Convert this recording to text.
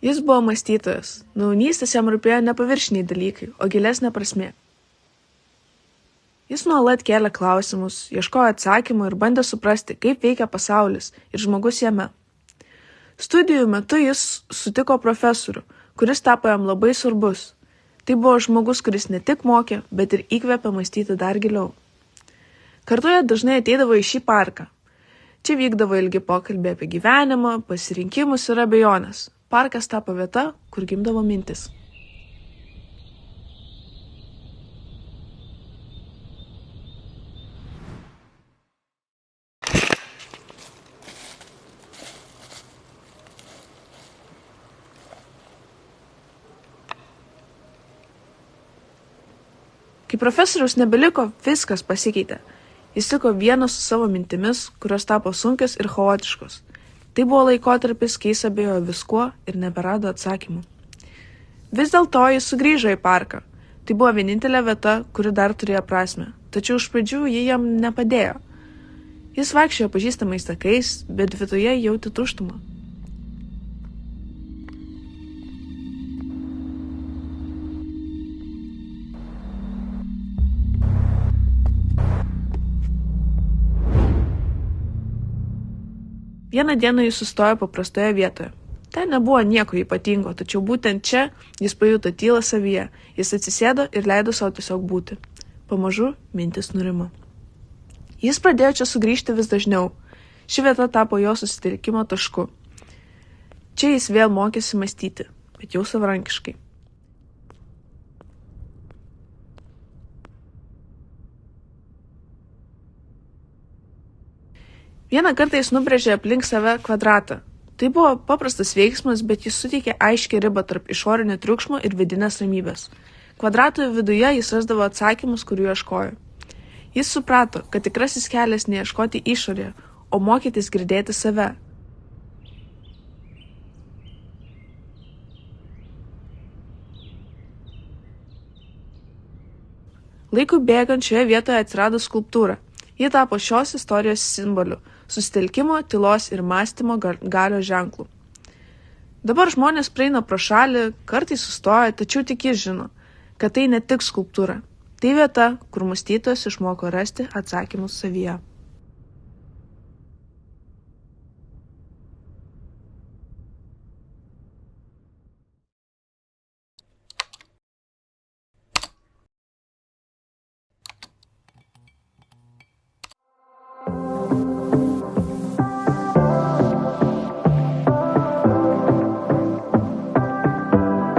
Jis buvo mąstytojas, nuo jaunystės jam rūpėjo ne paviršiniai dalykai, o gilesnė prasmė. Jis nuolat kėlė klausimus, ieškojo atsakymų ir bandė suprasti, kaip veikia pasaulis ir žmogus jame. Studijų metu jis sutiko profesorių, kuris tapo jam labai svarbus. Tai buvo žmogus, kuris ne tik mokė, bet ir įkvėpė mąstyti dar giliau. Kartu jie dažnai ateidavo į šį parką. Čia vykdavo ilgi pokalbiai apie gyvenimą, pasirinkimus ir abejonės. Parkas tapo vieta, kur gimdavo mintis. Kai profesoriaus nebeliko, viskas pasikeitė. Jis liko vienas su savo mintimis, kurios tapo sunkios ir chaotiškos. Tai buvo laikotarpis, kai jis abejojo viskuo ir neberado atsakymų. Vis dėlto jis sugrįžo į parką. Tai buvo vienintelė vieta, kuri dar turėjo prasmę. Tačiau iš pradžių ji jam nepadėjo. Jis vaikščiojo pažįstamais takais, bet viduje jautė tuštumą. Vieną dieną jis sustojo paprastoje vietoje. Ten nebuvo nieko ypatingo, tačiau būtent čia jis pajuto tylą savyje. Jis atsisėdo ir leido savo tiesiog būti. Pamažu mintis nurimo. Jis pradėjo čia sugrįžti vis dažniau. Ši vieta tapo jo susitelkimo tašku. Čia jis vėl mokėsi mąstyti, bet jau savarankiškai. Vieną kartą jis nubrėžė aplink save kvadratą. Tai buvo paprastas veiksmas, bet jis suteikė aiškią ribą tarp išorinio triukšmo ir vidinės ramybės. Kvadrato viduje jis rasdavo atsakymus, kurių ieškojo. Jis suprato, kad tikrasis kelias neieškoti išorėje, o mokytis girdėti save. Laikui bėgant šioje vietoje atsirado skulptūra. Ji tapo šios istorijos simboliu, susitelkimo, tylos ir mąstymo galios ženklų. Dabar žmonės praeina pro šalį, kartais sustoja, tačiau tik jis žino, kad tai ne tik skulptūra. Tai vieta, kur mąstytojas išmoko rasti atsakymus savyje.